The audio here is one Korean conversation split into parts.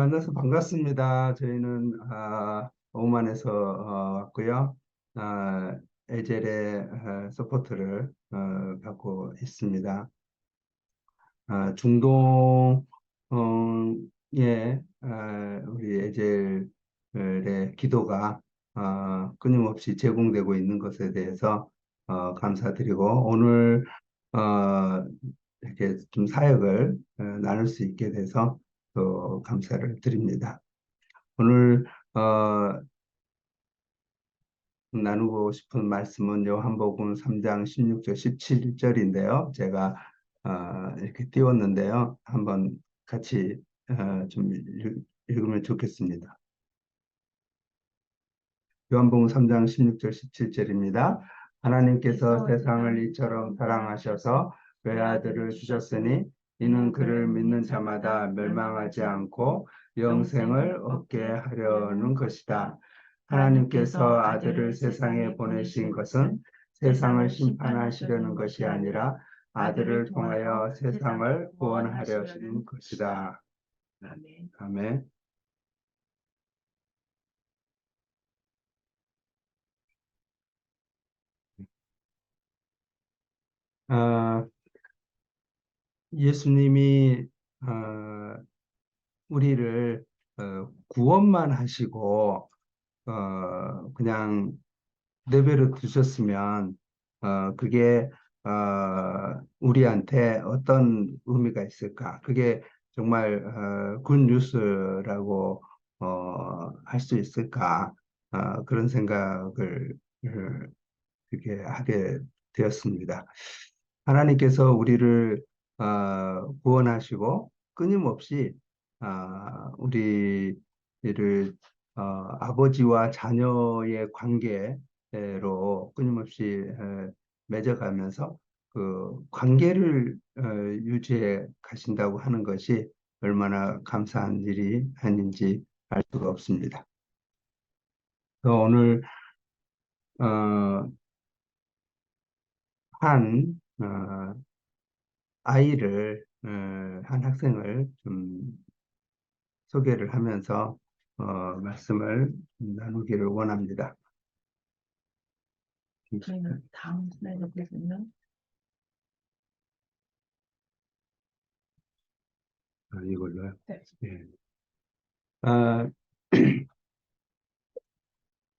만나서 반갑습니다. 저희는 오만에서 왔고요. 에젤의 서포트를 받고 있습니다. 중동의 우리 에젤의 기도가 끊임없이 제공되고 있는 것에 대해서 감사드리고 오늘 어, 이렇게 좀 사역을 나눌 수 있게 돼서 또 감사를 드립니다. 오늘 나누고 싶은 말씀은 요한복음 3장 16절 17절인데요. 제가 이렇게 띄웠는데요. 한번 같이 좀 읽으면 좋겠습니다. 요한복음 3장 16절 17절입니다. 하나님께서 세상을 이처럼 사랑하셔서 외아들을 주셨으니 이는 그를 믿는 자마다 멸망하지 않고 영생을 얻게 하려는 것이다. 하나님께서 아들을 세상에 보내신 것은 세상을 심판하시려는 것이 아니라 아들을 통하여 세상을 구원하려는 것이다. 아멘. 아멘. 아, 예수님이 우리를 구원만 하시고 그냥 내버려 두셨으면 그게 우리한테 어떤 의미가 있을까? 그게 정말 굿뉴스라고 할 수 있을까? 그런 생각을 이렇게 하게 되었습니다. 하나님께서 우리를 구원하시고 끊임없이 우리를 아버지와 자녀의 관계로 끊임없이 맺어가면서 그 관계를 유지해 가신다고 하는 것이 얼마나 감사한 일이 아닌지 알 수가 없습니다. 오늘 어, 한 아이를 한 학생을 좀 소개를 하면서 말씀을 나누기를 원합니다. 저희는 다음 슬라이드 보시면 이걸로요. 네. 예. 아,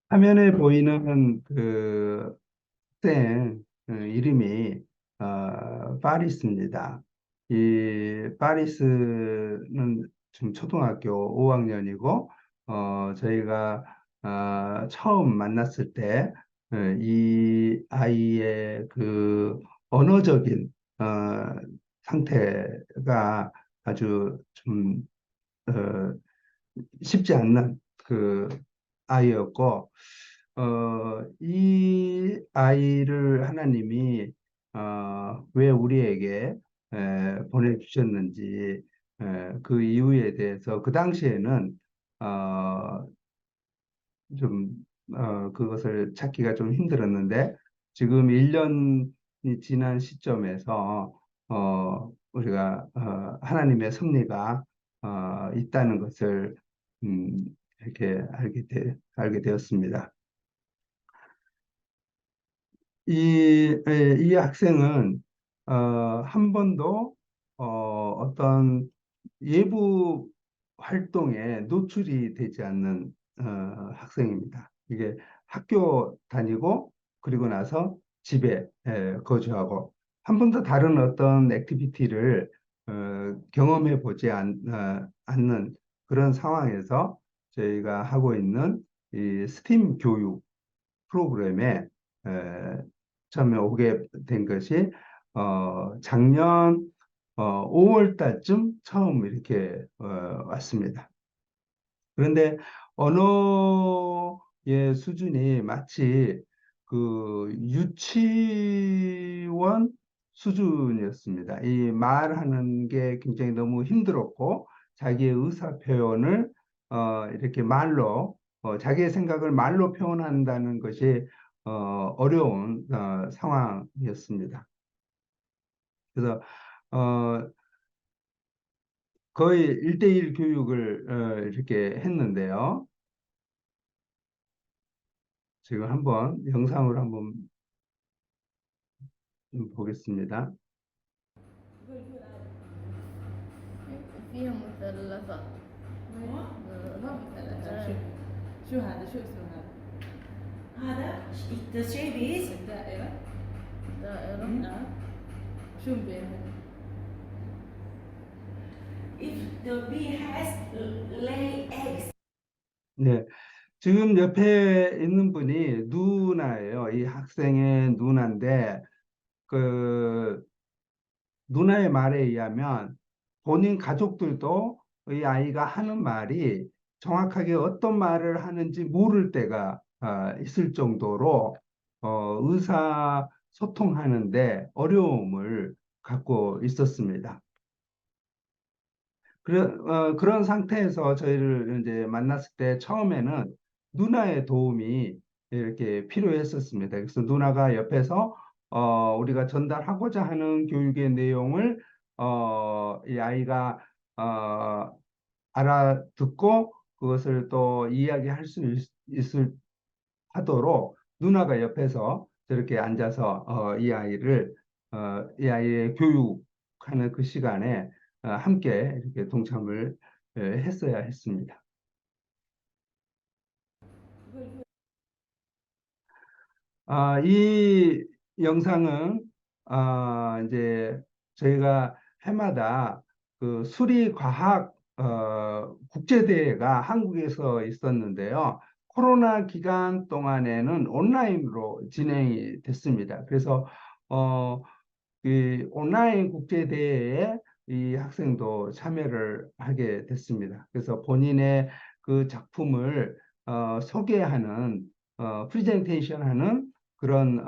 화면에 보이는 그 학생 이름이 파리스입니다. 이 파리스는 지금 초등학교 5학년이고 저희가 처음 만났을 때 이 아이의 그 언어적인 상태가 아주 좀 어, 쉽지 않는 그 아이였고, 이 아이를 하나님이 왜 우리에게 보내주셨는지 그 이유에 대해서 그 당시에는 어, 좀 그것을 찾기가 좀 힘들었는데 지금 1년이 지난 시점에서 우리가 하나님의 섭리가 있다는 것을 음, 이렇게 알게 되었습니다. 이 학생은 한 번도 어떤 예부 활동에 노출이 되지 않는 학생입니다. 이게 학교 다니고 그리고 나서 집에 거주하고 한 번도 다른 어떤 액티비티를 경험해 보지 않는 그런 상황에서 저희가 하고 있는 이 스팀 교육 프로그램에 에, 처음에 오게 된 것이 작년 5월 달쯤 처음 이렇게 왔습니다. 그런데 언어의 수준이 마치 그 유치원 수준이었습니다. 이 말하는 게 굉장히 너무 힘들었고 자기의 의사 표현을 이렇게 말로 자기의 생각을 말로 표현한다는 것이 어려운 상황이었습니다. 그래서 어, 거의 1대1 교육을 이렇게 했는데요. 지금 한번 영상으로 한번 보겠습니다. فيها مثلثات مثلثات شو هذا؟ شو اسمه هذا؟ هذا the shape is الدائرة. دائرة نعم. شو مبينها؟ if the bee has lay eggs. 네, 지금 옆에 있는 분이 누나예요. 이 학생의 누나인데 그 누나의 말에 의하면 본인 가족들도 이 아이가 하는 말이 정확하게 어떤 말을 하는지 모를 때가 있을 정도로 의사소통하는데 어려움을 갖고 있었습니다. 그런 상태에서 저희를 이제 만났을 때 처음에는 누나의 도움이 이렇게 필요했었습니다. 그래서 누나가 옆에서 우리가 전달하고자 하는 교육의 내용을 이 아이가 어, 알아듣고 그것을 또 이야기할 수 있을 하도록 누나가 옆에서 저렇게 앉아서 이 아이의 교육하는 그 시간에 함께 이렇게 동참을 했어야 했습니다. 이 영상은 이제 저희가 해마다 그 수리과학 국제대회가 한국에서 있었는데요. 코로나 기간 동안에는 온라인으로 진행이 됐습니다. 그래서 어, 이 온라인 국제대회에 이 학생도 참여를 하게 됐습니다. 그래서 본인의 그 작품을 소개하는 프리젠테이션 하는 그런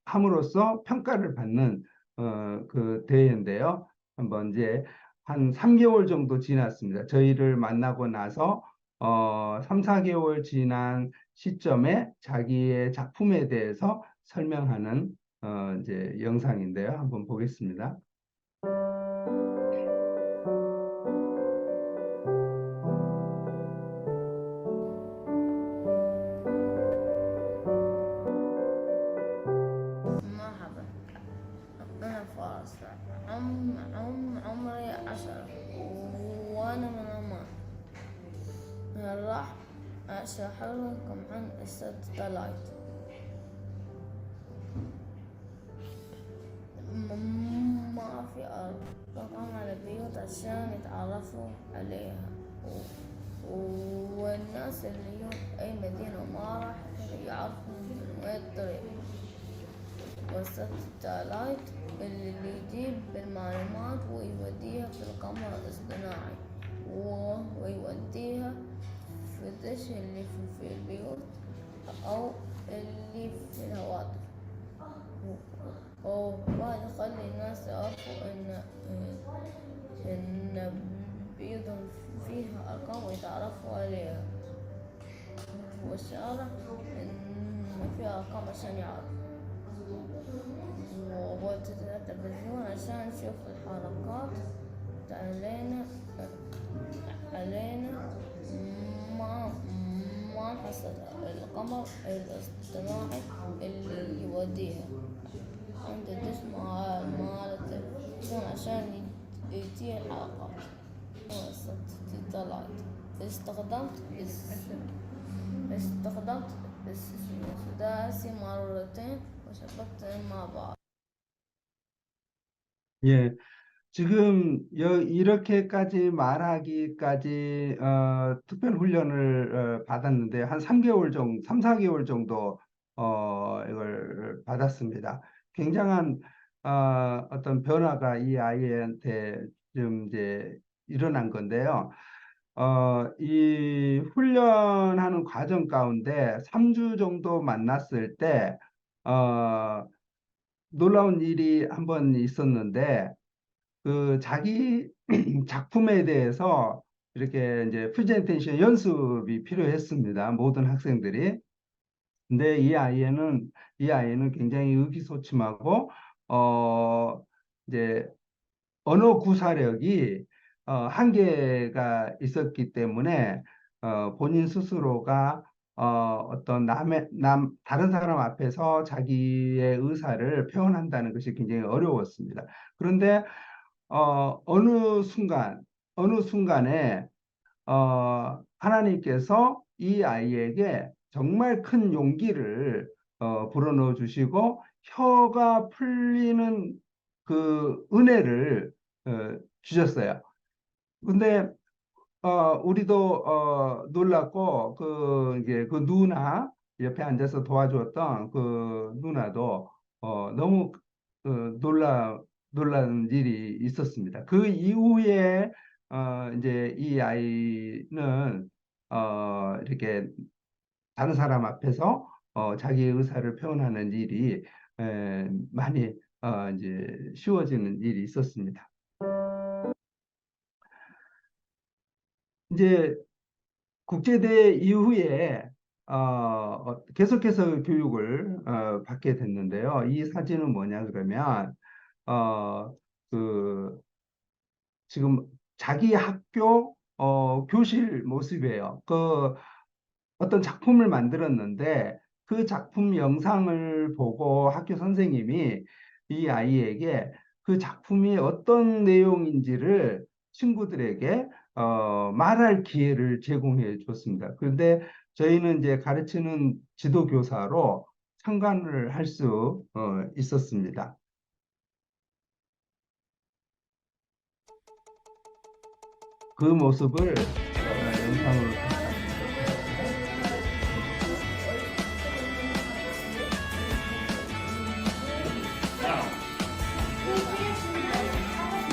함으로써 평가를 받는 그 대회인데요. 한번 이제 한 3개월 정도 지났습니다. 저희를 만나고 나서 3, 4개월 지난 시점에 자기의 작품에 대해서 설명하는 이제 영상인데요. 한번 보겠습니다. مرحبا، أنا فارس. عمري 10 وأنا من عمان. راح أشرح لكم عن الساتلايت. ما في أرقام على البيوت عشان يتعرفوا عليها، والناس اللي يجون أي مدينة ما راح يعرفوا من وين الطريق. والساتلايت اللي يجيب المعلومات ويوديها في القمر الاصطناعي ويوديها في الدش اللي في البيوت أو اللي في الهواتف، وبعد يخلي الناس يعرفوا إن بيوتهم فيها أرقام ويتعرفوا عليها، والشارع إن فيها أرقام عشان يعرفوا، والتلفزيون عشان نشوف الحركات علينا ما نحصل القمر الاصطناعي اللي يوديها عند الدش مال التلفزيون عشان يجي الحلقات. الساتلايت استخدمت السداسي مرتين وشبكتهم مع بعض. 예, 지금 이렇게까지 말하기까지 특별 훈련을 받았는데 한 3개월 정도, 3, 4개월 정도 이걸 받았습니다. 굉장한 어떤 변화가 이 아이한테 좀 이제 일어난 건데요. 이 훈련하는 과정 가운데 3주 정도 만났을 때 놀라운 일이 한 번 있었는데 그 자기 작품에 대해서 이렇게 이제 프레젠테이션 연습이 필요했습니다. 모든 학생들이. 근데 이 아이는 굉장히 의기소침하고 어 이제 언어 구사력이 한계가 있었기 때문에 본인 스스로가 어떤 다른 사람 앞에서 자기의 의사를 표현한다는 것이 굉장히 어려웠습니다. 그런데 어느 순간에 하나님께서 이 아이에게 정말 큰 용기를 불어넣어 주시고 혀가 풀리는 그 은혜를 주셨어요. 근데 우리도 놀랐고 이제 그 누나 옆에 앉아서 도와주었던 그 누나도 너무 어, 놀라 놀란 일이 있었습니다. 그 이후에 이제 이 아이는 이렇게 다른 사람 앞에서 자기의 의사를 표현하는 일이 많이 이제 쉬워지는 일이 있었습니다. 이제 국제대회 이후에 계속해서 교육을 받게 됐는데요. 이 사진은 뭐냐 그러면 어, 그 지금 자기 학교 교실 모습이에요. 그 어떤 작품을 만들었는데 그 작품 영상을 보고 학교 선생님이 이 아이에게 그 작품이 어떤 내용인지를 친구들에게 말할 기회를 제공해 줬습니다. 그런데 저희는 이제 가르치는 지도교사로 참관을 할 수 있었습니다. 그 모습을 영상으로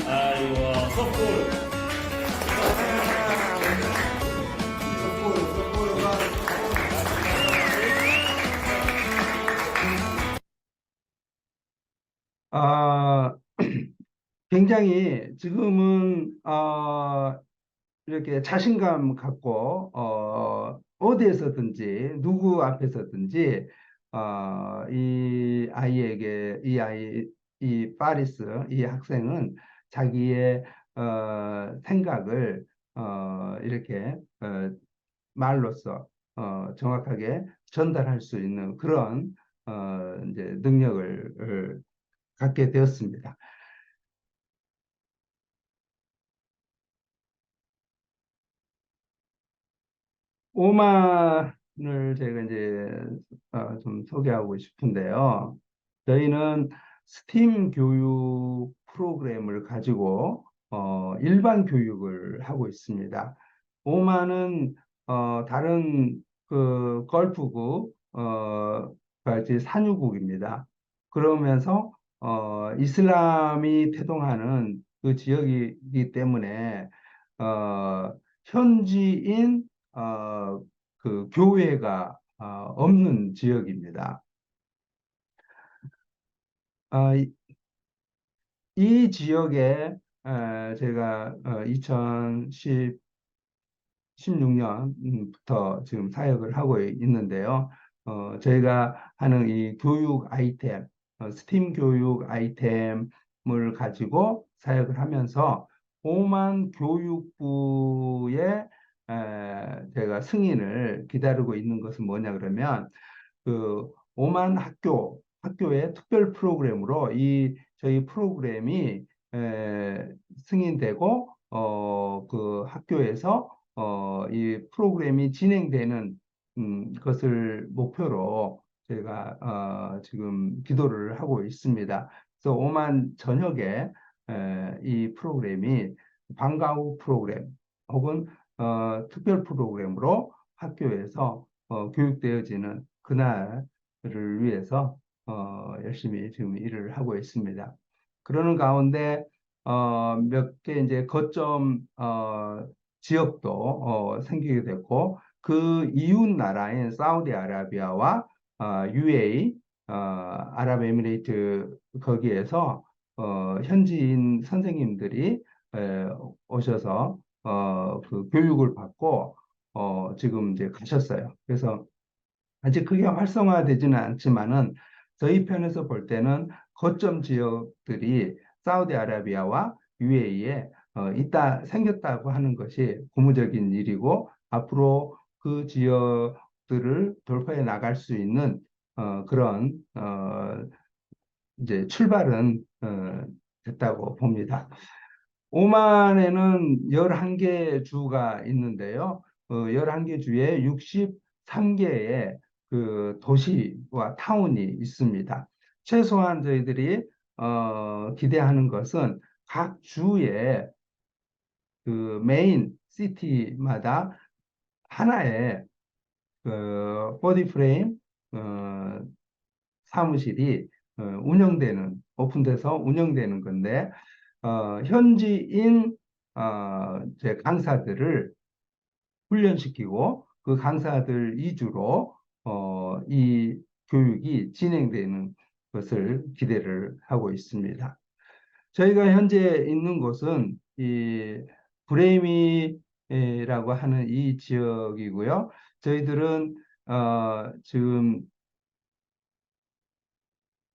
아이고, 컵볼. 아, 굉장히 지금은 이렇게 자신감 갖고 어디에서든지 누구 앞에서든지 이 파리스 이 학생은 자기의 생각을 이렇게 말로써 정확하게 전달할 수 있는 그런 이제 능력을 갖게 되었습니다. 오만을 제가 이제 좀 소개하고 싶은데요. 저희는 스팀 교육 프로그램을 가지고 일반 교육을 하고 있습니다. 오만은 다른 그 걸프국 같이 산유국입니다. 그러면서 이슬람이 태동하는 그 지역이기 때문에 현지인 그 교회가 없는 지역입니다. 이, 이 지역에 제가 2016년부터 지금 사역을 하고 있는데요. 저희가 하는 이 교육 아이템, 스팀 교육 아이템을 가지고 사역을 하면서 오만 교육부의 제가 승인을 기다리고 있는 것은 뭐냐 그러면 그 오만 학교의 특별 프로그램으로 이 저희 프로그램이 승인되고 그 학교에서 이 프로그램이 진행되는 것을 목표로 저희가 지금 기도를 하고 있습니다. 그래서 오만 전역에 이 프로그램이 방과후 프로그램 혹은 특별 프로그램으로 학교에서 교육되어지는 그날을 위해서 열심히 지금 일을 하고 있습니다. 그러는 가운데 몇 개 이제 거점 지역도 생기게 됐고 그 이웃 나라인 사우디아라비아와 UAE, 아랍에미레이트 거기에서 현지인 선생님들이 오셔서 그 교육을 받고 지금 이제 가셨어요. 그래서 아직 크게 활성화되지는 않지만은 저희 편에서 볼 때는 거점 지역들이 사우디아라비아와 UAE에 생겼다고 하는 것이 고무적인 일이고 앞으로 그 지역들을 돌파해 나갈 수 있는 그런 이제 출발은 됐다고 봅니다. 오만에는 11개 주가 있는데요. 11개 주에 63개의 그 도시와 타운이 있습니다. 최소한 저희들이 기대하는 것은 각 주의 그 메인 시티마다 하나의 보디 프레임 사무실이 오픈돼서 운영되는 건데 현지인 이제 강사들을 훈련시키고 그 강사들 위주로 이 교육이 진행되는 것을 기대를 하고 있습니다. 저희가 현재 있는 곳은 이 브레미라고 하는 이 지역이고요. 저희들은 지금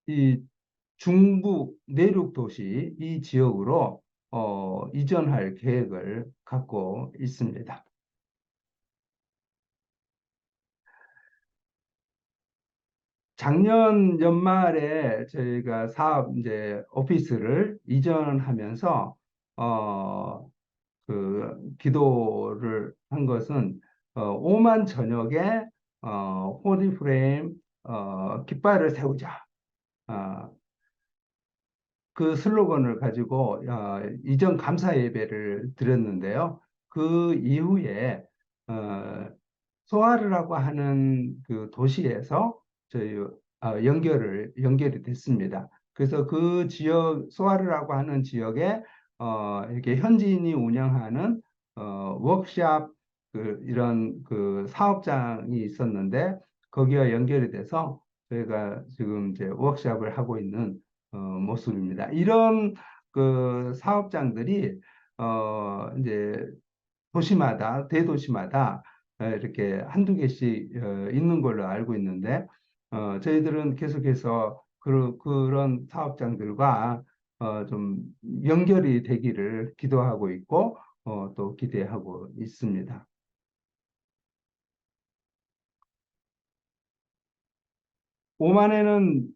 이 중부 내륙 도시 이 지역으로 이전할 계획을 갖고 있습니다. 작년 연말에 저희가 사업 이제 오피스를 이전하면서 그 기도를 한 것은 오만 전역에 호리 프레임 깃발을 세우자. 그 슬로건을 가지고 이전 감사 예배를 드렸는데요. 그 이후에 소아르라고 하는 그 도시에서 저희 연결이 됐습니다. 그래서 그 지역 소아르라고 하는 지역에 이렇게 현지인이 운영하는 워크샵 이런 그 사업장이 있었는데 거기와 연결이 돼서 저희가 지금 이제 워크샵을 하고 있는 모습입니다. 이런 그 사업장들이 이제 도시마다 대도시마다 이렇게 한두 개씩 있는 걸로 알고 있는데 저희들은 계속해서 그런 사업장들과 좀 연결이 되기를 기도하고 있고 또 기대하고 있습니다. 오만에는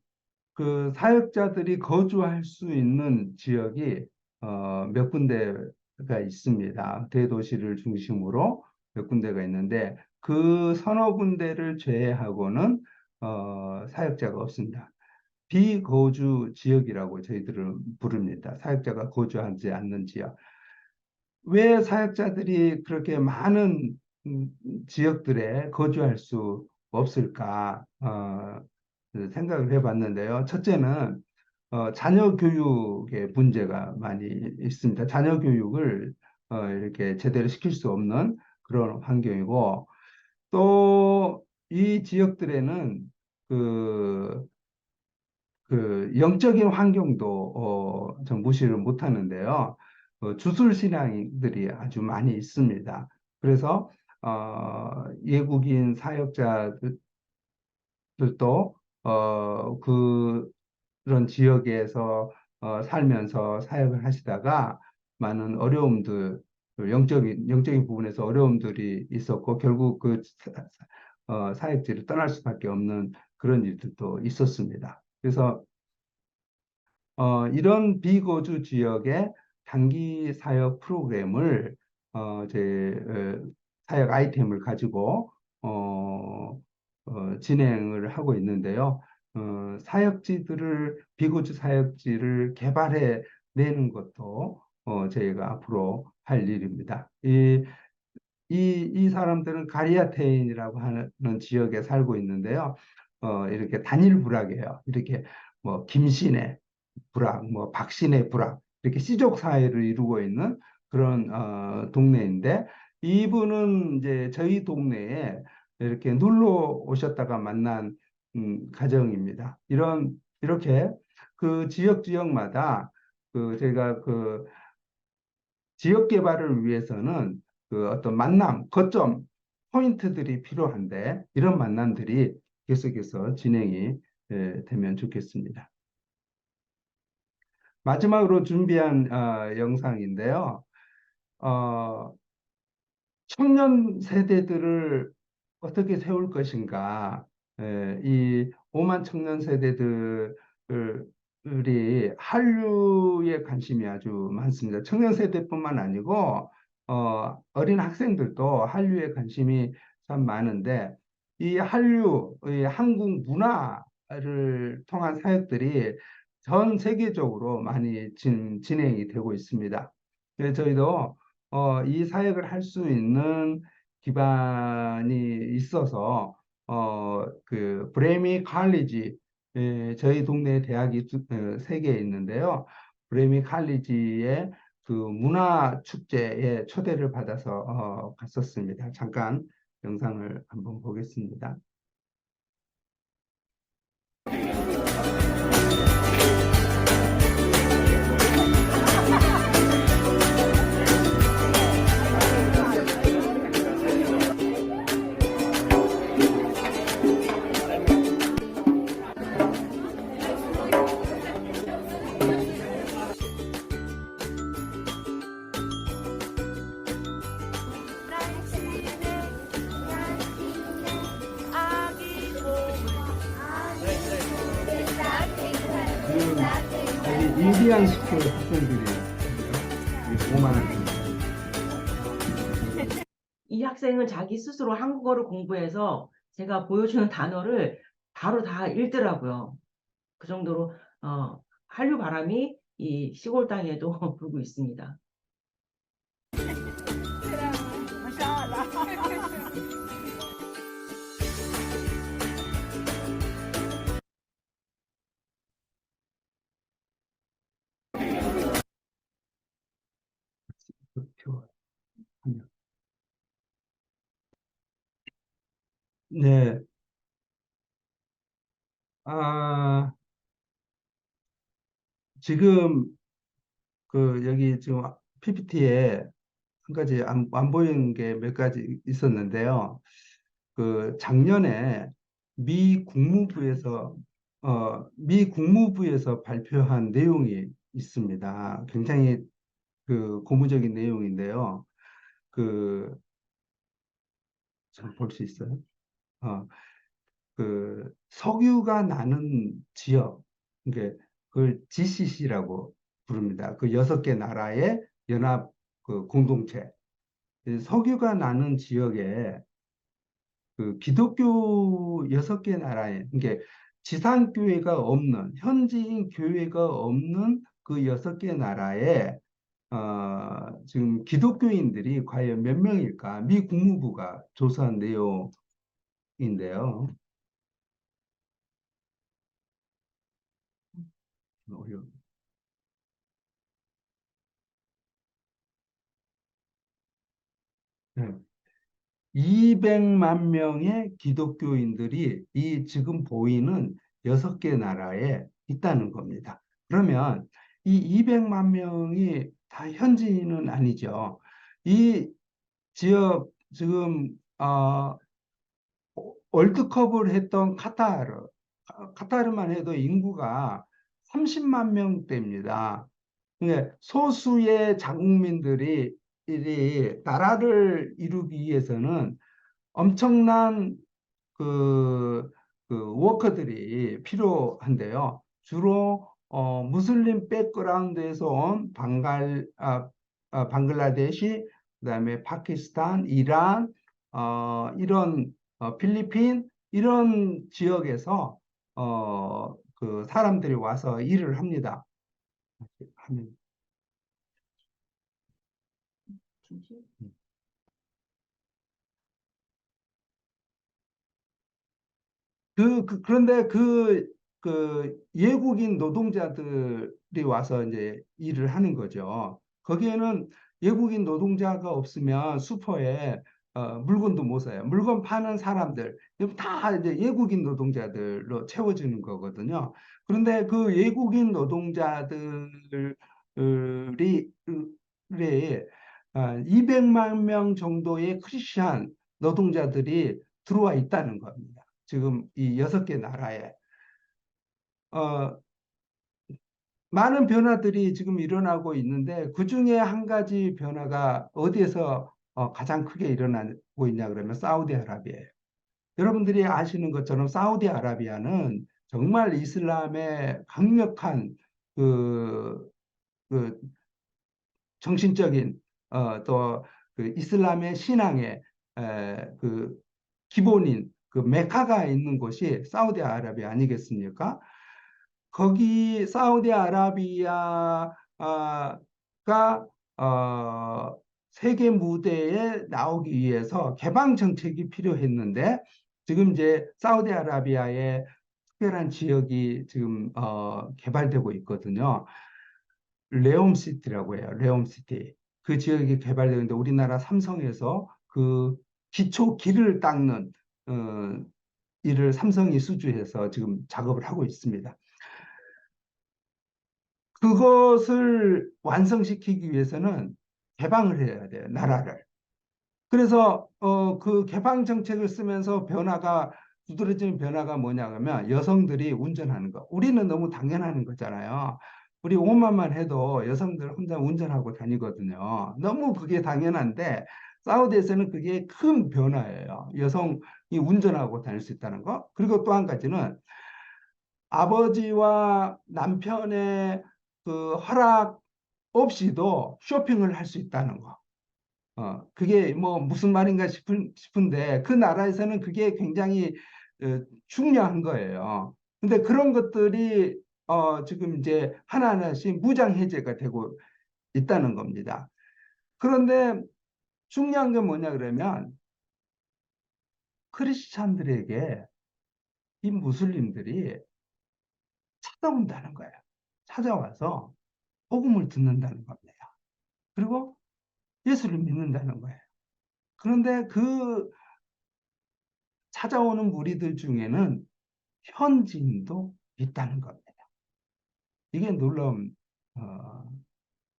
그 사역자들이 거주할 수 있는 지역이 몇 군데가 있습니다. 대도시를 중심으로 몇 군데가 있는데 그 서너 군데를 제외하고는 사역자가 없습니다. 비거주 지역이라고 저희들은 부릅니다. 사역자가 거주하지 않는 지역. 왜 사역자들이 그렇게 많은 지역들에 거주할 수 없을까 생각을 해봤는데요. 첫째는 자녀 교육의 문제가 많이 있습니다. 자녀 교육을 이렇게 제대로 시킬 수 없는 그런 환경이고 또 이 지역들에는 그 영적인 환경도 좀 무시를 못하는데요. 주술 신앙들이 아주 많이 있습니다. 그래서 외국인 사역자들도 그런 지역에서 살면서 사역을 하시다가 많은 어려움들, 영적인 부분에서 어려움들이 있었고 결국 그 사역지를 떠날 수밖에 없는 그런 일들도 있었습니다. 그래서 이런 비거주 지역의 단기 사역 프로그램을 사역 아이템을 가지고 진행을 하고 있는데요. 비거주 사역지를 개발해 내는 것도 저희가 앞으로 할 일입니다. 이 사람들은 가리아테인이라고 하는 지역에 살고 있는데요. 이렇게 단일 부락이에요. 이렇게 뭐 김신의 부락, 뭐 박신의 부락 이렇게 씨족 사회를 이루고 있는 그런 동네인데 이분은 이제 저희 동네에 이렇게 놀러 오셨다가 만난 가정입니다. 이렇게 그 지역마다 저희가 그 지역 개발을 위해서는 그 어떤 만남, 거점, 포인트들이 필요한데 이런 만남들이 계속해서 진행이 되면 좋겠습니다. 마지막으로 준비한 영상인데요. 어, 청년 세대들을 어떻게 세울 것인가? 이 5만 청년 세대들이 한류에 관심이 아주 많습니다. 청년 세대뿐만 아니고 어린 학생들도 한류에 관심이 참 많은데 이 한류, 이 한국 문화를 통한 사역들이 전 세계적으로 많이 진행이 되고 있습니다. 그래서 저희도 이 사역을 할 수 있는 기반이 있어서 그 브레미 칼리지 저희 동네 대학이 세 개 있는데요. 브레미 칼리지의 그 문화 축제에 초대를 받아서 갔었습니다. 잠깐 영상을 한번 보겠습니다. 지금 여기 인디안 스쿨 학생들이 5만 학생. 이 학생은 자기 스스로 한국어를 공부해서 제가 보여주는 단어를 바로 다 읽더라고요. 그 정도로 한류 바람이 이 시골 땅에도 불고 있습니다. 네. 아, 지금 그 여기 지금 PPT에 한 가지 안 보이는 게 몇 가지 있었는데요. 그 작년에 미 국무부에서 발표한 내용이 있습니다. 굉장히 그 고무적인 내용인데요. 그 볼 수 있어요? 어, 그 석유가 나는 지역, 그러니까 그걸 GCC라고 부릅니다. 그 6개 나라의 연합 그 공동체. 이 석유가 나는 지역에 그 기독교 6개 나라에, 그러니까 지상교회가 없는, 현지인 교회가 없는 그 6개 나라에 지금 기독교인들이 과연 몇 명일까? 미 국무부가 조사한 내용인데요. 네. 200만 명의 기독교인들이 이 지금 보이는 6개 나라에 있다는 겁니다. 그러면 이 200만 명이 다 현지인은 아니죠. 이 지역 지금 월드컵을 했던 카타르만 해도 인구가 30만 명대입니다. 근데 소수의 자국민들이 이 나라를 이루기 위해서는 엄청난 그, 그 워커들이 필요한데요. 주로 무슬림 백그라운드에서 온 방글라데시, 그다음에 파키스탄, 이란, 이런 필리핀 이런 지역에서 그 사람들이 와서 일을 합니다. 하면 그런데 그 외국인 노동자들이 와서 이제 일을 하는 거죠. 거기에는 외국인 노동자가 없으면 슈퍼에 물건도 못 사요. 물건 파는 사람들, 이거 다 이제 외국인 노동자들로 채워지는 거거든요. 그런데 그 외국인 노동자들이 200만 명 정도의 크리스찬 노동자들이 들어와 있다는 겁니다. 지금 이 6개 나라에. 어, 많은 변화들이 지금 일어나고 있는데 그 중에 한 가지 변화가 어디에서 가장 크게 일어나고 있냐 그러면 사우디아라비아예요. 여러분들이 아시는 것처럼 사우디아라비아는 정말 이슬람의 강력한 그, 그 정신적인 또 그 이슬람의 신앙의 그 기본인 그 메카가 있는 곳이 사우디아라비아 아니겠습니까? 거기 사우디아라비아가 세계 무대에 나오기 위해서 개방 정책이 필요했는데 지금 이제 사우디아라비아의 특별한 지역이 지금 개발되고 있거든요. 레옴시티라고 해요. 레옴시티. 그 지역이 개발되는데 우리나라 삼성에서 그 기초 길을 닦는 어, 일을 삼성이 수주해서 지금 작업을 하고 있습니다. 그것을 완성시키기 위해서는 개방을 해야 돼요, 나라를. 그래서 그 개방 정책을 쓰면서 변화가 두드러지는 변화가 뭐냐 하면 여성들이 운전하는 거. 우리는 너무 당연한 거잖아요. 우리 오만만 해도 여성들 혼자 운전하고 다니거든요. 너무 그게 당연한데 사우디에서는 그게 큰 변화예요. 여성이 운전하고 다닐 수 있다는 거. 그리고 또 한 가지는 아버지와 남편의 그 허락 없이도 쇼핑을 할 수 있다는 거. 그게 뭐 무슨 말인가 싶은데 그 나라에서는 그게 굉장히 중요한 거예요. 근데 그런 것들이 지금 이제 하나하나씩 무장 해제가 되고 있다는 겁니다. 그런데 중요한 게 뭐냐 그러면 크리스찬들에게 이 무슬림들이 찾아온다는 거예요. 찾아와서 복음을 듣는다는 겁니다. 그리고 예수를 믿는다는 거예요. 그런데 그 찾아오는 무리들 중에는 현지인도 있다는 겁니다. 이게 놀라운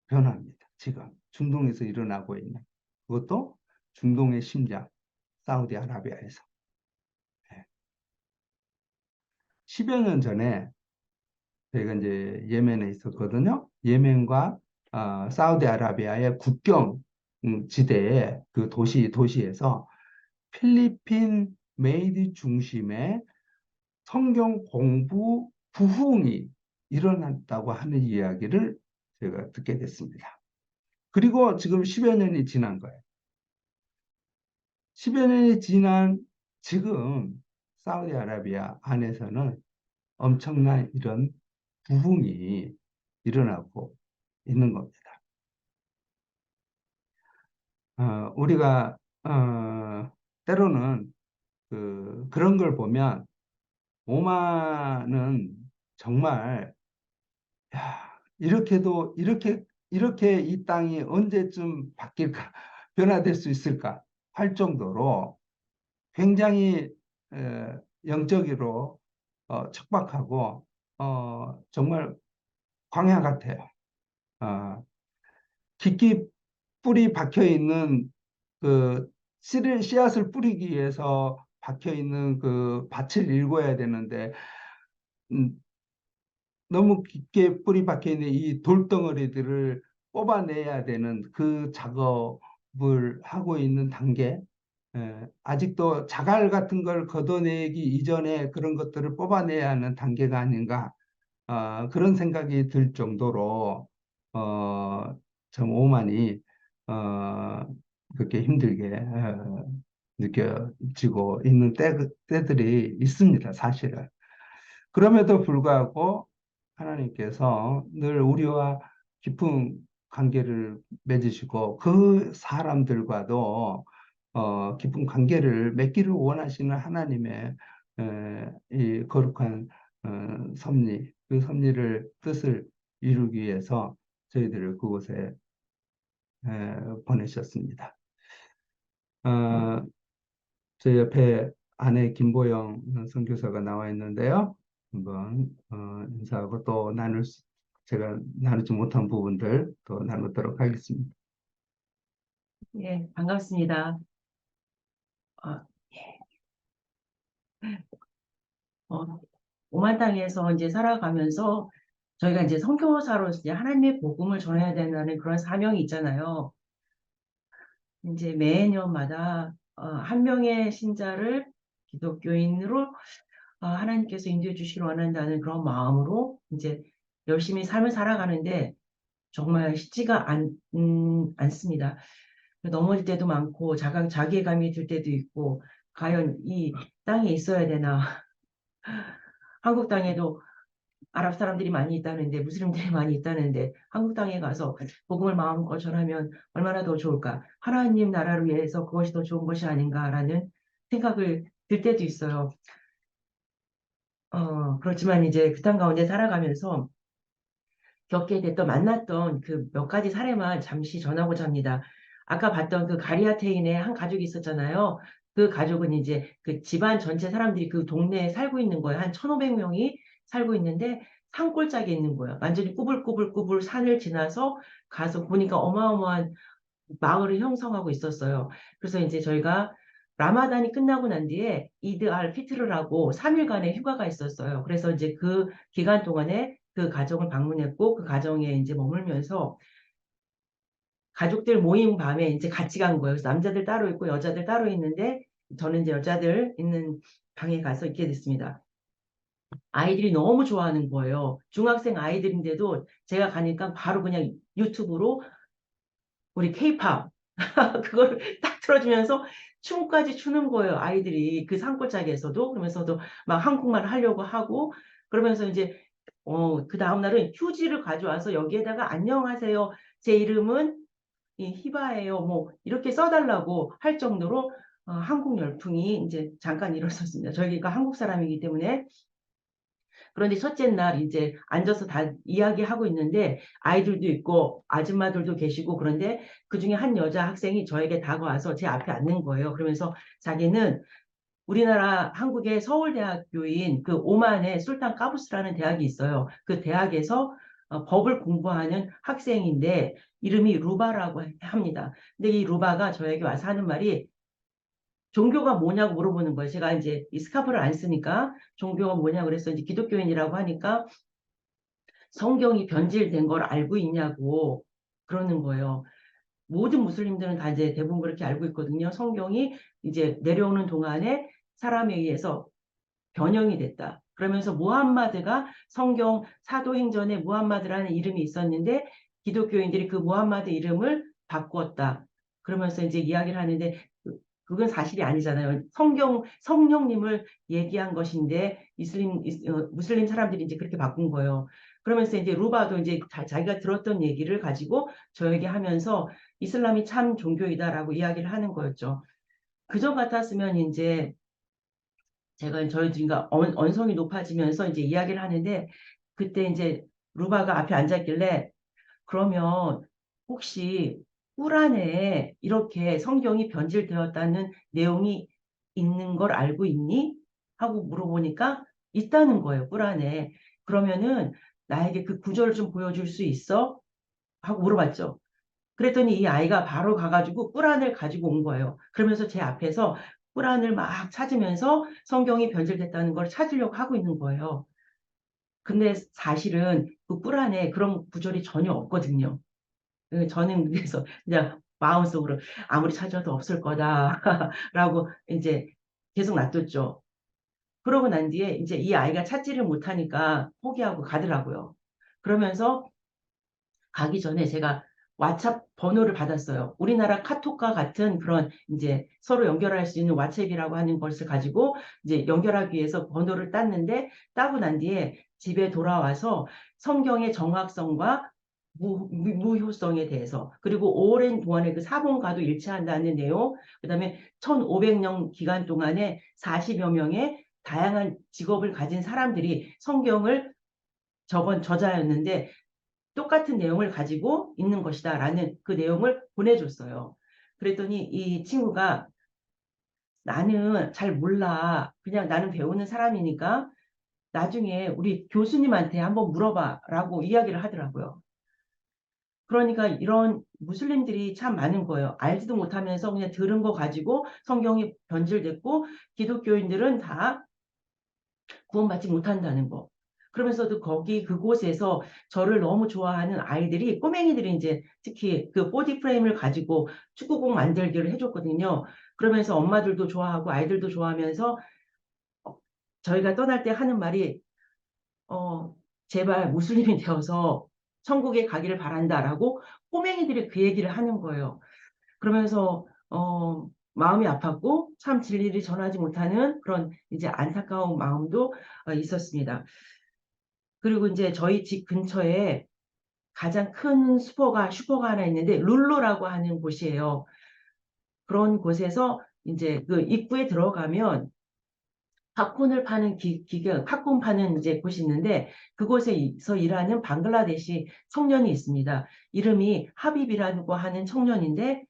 변화입니다. 지금 중동에서 일어나고 있는 그것도 중동의 심장 사우디아라비아에서 10여 년 전에 저희가 이제 예멘에 있었거든요. 예멘과 사우디아라비아의 국경 지대의 그 도시에서 필리핀 메이드 중심의 성경 공부 부흥이 일어났다고 하는 이야기를 제가 듣게 됐습니다. 그리고 지금 10여 년이 지난 거예요. 10여 년이 지난 지금 사우디아라비아 안에서는 엄청난 이런 부흥이 일어나고 있는 겁니다. 우리가 때로는 그런 걸 보면 오만은 정말 야, 이렇게 이 땅이 언제쯤 바뀔까 변화될 수 있을까 할 정도로 굉장히 영적으로 척박하고 정말 광야 같아요. 어, 깊이 뿌리 박혀 있는 그 씨앗을 뿌리기 위해서 박혀 있는 그 밭을 일궈야 되는데 음, 너무 깊게 뿌리 박혀 있는 이 돌덩어리들을 뽑아내야 되는 그 작업을 하고 있는 단계. 아직도 자갈 같은 걸 걷어내기 이전에 그런 것들을 뽑아내야 하는 단계가 아닌가 그런 생각이 들 정도로 좀 오만이 그렇게 힘들게 느껴지고 있는 때들이 있습니다, 사실은. 그럼에도 불구하고 하나님께서 늘 우리와 깊은 관계를 맺으시고 그 사람들과도 깊은 관계를 맺기를 원하시는 하나님의 이 거룩한 섭리, 그 섭리를 뜻을 이루기 위해서 저희들을 그곳에 보내셨습니다. 어, 저 옆에 아내 김보영 선교사가 나와 있는데요. 한번 인사하고 또 제가 나누지 못한 부분들 또 나누도록 하겠습니다. 예, 반갑습니다. 어, 어, 오만 땅에서 이제 살아가면서 저희가 이제 선교사로서 이제 하나님의 복음을 전해야 된다는 그런 사명이 있잖아요. 이제 매년마다 한 명의 신자를 기독교인으로 하나님께서 인도해 주시길 원한다는 그런 마음으로 이제 열심히 삶을 살아가는데 정말 쉽지가 않습니다. 넘어질 때도 많고 자괴감이 들 때도 있고 과연 이 땅에 있어야 되나 한국 땅에도 아랍 사람들이 많이 있다는데 무슬림들이 많이 있다는데 한국 땅에 가서 복음을 마음껏 전하면 얼마나 더 좋을까? 하나님 나라를 위해서 그것이 더 좋은 것이 아닌가라는 생각을 들 때도 있어요. 그렇지만 이제 그 땅 가운데 살아가면서 겪게 됐던 만났던 그 몇 가지 사례만 잠시 전하고자 합니다. 아까 봤던 그 가리아테인의 한 가족이 있었잖아요. 그 가족은 이제 그 집안 전체 사람들이 그 동네에 살고 있는 거예요. 한 1,500명이 살고 있는데 산골짜기에 있는 거예요. 완전히 꾸불꾸불꾸불 산을 지나서 가서 보니까 어마어마한 마을을 형성하고 있었어요. 그래서 이제 저희가 라마단이 끝나고 난 뒤에 이드 알 피트르라고 3일간의 휴가가 있었어요. 그래서 이제 그 기간 동안에 그 가정을 방문했고 그 가정에 이제 머물면서 가족들 모임 밤에 이제 같이 간 거예요. 그래서 남자들 따로 있고 여자들 따로 있는데 저는 이제 여자들 있는 방에 가서 있게 됐습니다. 아이들이 너무 좋아하는 거예요. 중학생 아이들인데도 제가 가니까 바로 그냥 유튜브로 우리 케이팝 그걸 딱 틀어주면서 춤까지 추는 거예요. 아이들이 그 산골짜기에서도 그러면서도 막 한국말 하려고 하고 그러면서 이제 그 다음날은 휴지를 가져와서 여기에다가 안녕하세요. 제 이름은 이 히바예요. 뭐 이렇게 써달라고 할 정도로 한국 열풍이 이제 잠깐 일었었습니다. 저희가 한국 사람이기 때문에 그런데 첫째 날 이제 앉아서 다 이야기하고 있는데 아이들도 있고 아줌마들도 계시고 그런데 그중에 한 여자 학생이 저에게 다가와서 제 앞에 앉는 거예요. 그러면서 자기는 우리나라 한국의 서울대학교인 그 오만의 술탄 까부스라는 대학이 있어요. 그 대학에서 법을 공부하는 학생인데 이름이 루바라고 합니다. 근데 이 루바가 저에게 와서 하는 말이 종교가 뭐냐고 물어보는 거예요. 제가 이제 이 스카프를 안 쓰니까 종교가 뭐냐고 그래서 이제 기독교인이라고 하니까 성경이 변질된 걸 알고 있냐고 그러는 거예요. 모든 무슬림들은 다 이제 대부분 그렇게 알고 있거든요. 성경이 이제 내려오는 동안에 사람에 의해서 변형이 됐다. 그러면서 무함마드가 성경 사도행전에 무함마드라는 이름이 있었는데 기독교인들이 그 무함마드 이름을 바꾸었다. 그러면서 이제 이야기를 하는데 그건 사실이 아니잖아요. 성령님을 얘기한 것인데 무슬림 사람들이 이제 그렇게 바꾼 거예요. 그러면서 이제 루바도 이제 자기가 들었던 얘기를 가지고 저에게 하면서 이슬람이 참 종교이다라고 이야기를 하는 거였죠. 그전 같았으면 이제 제가 저희들과 언성이 높아지면서 이제 이야기를 하는데 그때 이제 루바가 앞에 앉아 있길래 그러면 혹시 꾸란에 이렇게 성경이 변질되었다는 내용이 있는 걸 알고 있니? 하고 물어보니까 있다는 거예요, 꾸란에. 그러면은 나에게 그 구절을 좀 보여줄 수 있어? 하고 물어봤죠. 그랬더니 이 아이가 바로 가가지고 꾸란을 가지고 온 거예요. 그러면서 제 앞에서 꾸란을 막 찾으면서 성경이 변질됐다는 걸 찾으려고 하고 있는 거예요. 근데 사실은 그 꾸란에 그런 구절이 전혀 없거든요. 저는 그래서 그냥 마음속으로 아무리 찾아도 없을 거다라고 이제 계속 놔뒀죠. 그러고 난 뒤에 이제 이 아이가 찾지를 못하니까 포기하고 가더라고요. 그러면서 가기 전에 제가 왓츠앱 번호를 받았어요. 우리나라 카톡과 같은 그런 이제 서로 연결할 수 있는 왓츠앱이라고 하는 것을 가지고 이제 연결하기 위해서 번호를 땄는데 따고 난 뒤에 집에 돌아와서 성경의 정확성과 무효성에 대해서 그리고 오랜 동안의 그 사본과도 일치한다는 내용 그다음에 1500년 기간 동안에 40여 명의 다양한 직업을 가진 사람들이 성경을 적은 저자였는데 똑같은 내용을 가지고 있는 것이다 라는 그 내용을 보내줬어요. 그랬더니 이 친구가 나는 잘 몰라. 그냥 나는 배우는 사람이니까 나중에 우리 교수님한테 한번 물어봐 라고 이야기를 하더라고요. 그러니까 이런 무슬림들이 참 많은 거예요. 알지도 못하면서 그냥 들은 거 가지고 성경이 변질됐고 기독교인들은 다 구원받지 못한다는 거. 그러면서도 그곳에서 저를 너무 좋아하는 아이들이, 꼬맹이들이 이제 특히 그 보디 프레임을 가지고 축구공 만들기를 해줬거든요. 그러면서 엄마들도 좋아하고 아이들도 좋아하면서 저희가 떠날 때 하는 말이 제발 무슬림이 되어서 천국에 가기를 바란다라고 꼬맹이들이 그 얘기를 하는 거예요. 그러면서 마음이 아팠고 참 진리를 전하지 못하는 그런 이제 안타까운 마음도 있었습니다. 그리고 이제 저희 집 근처에 가장 큰 슈퍼가 하나 있는데 룰루라고 하는 곳이에요. 그런 곳에서 이제 그 입구에 들어가면 팝콘을 파는 기계, 팝콘 파는 이제 곳이 있는데 그곳에서 일하는 방글라데시 청년이 있습니다. 이름이 하빕이라고 하는 청년인데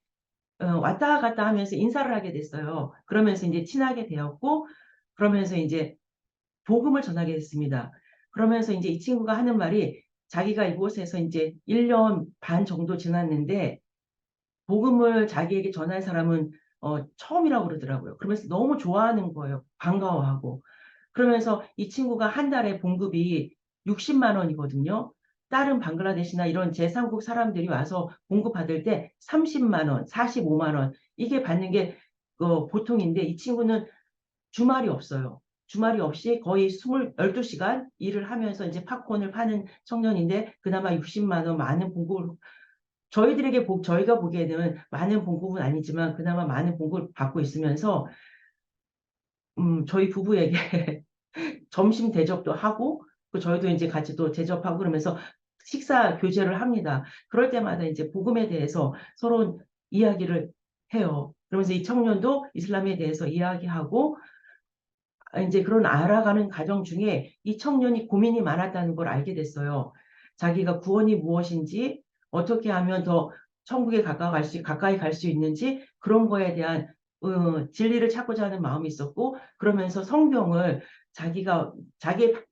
왔다 갔다 하면서 인사를 하게 됐어요. 그러면서 이제 친하게 되었고 그러면서 이제 복음을 전하게 됐습니다. 그러면서 이제 이 친구가 하는 말이 자기가 이곳에서 이제 1년 반 정도 지났는데 복음을 자기에게 전할 사람은 처음이라고 그러더라고요. 그러면서 너무 좋아하는 거예요. 반가워하고. 그러면서 이 친구가 한 달에 봉급이 60만 원이거든요. 다른 방글라데시나 이런 제3국 사람들이 와서 봉급 받을 때 30만 원, 45만 원 이게 받는 게 보통인데 이 친구는 주말이 없어요. 주말이 없이 거의 12시간 일을 하면서 이제 팝콘을 파는 청년인데 그나마 60만 원 많은 봉급을 저희가 보기에는 많은 봉급은 아니지만 그나마 많은 봉급을 받고 있으면서 저희 부부에게 점심 대접도 하고 저희도 이제 같이 또 대접하고 그러면서 식사 교제를 합니다. 그럴 때마다 이제 복음에 대해서 서로 이야기를 해요. 그러면서 이 청년도 이슬람에 대해서 이야기하고 이제 그런 알아가는 과정 중에 이 청년이 고민이 많았다는 걸 알게 됐어요. 자기가 구원이 무엇인지 어떻게 하면 더 천국에 가까이 갈 수 있는지 그런 거에 대한 진리를 찾고자 하는 마음이 있었고 그러면서 성경을 자기의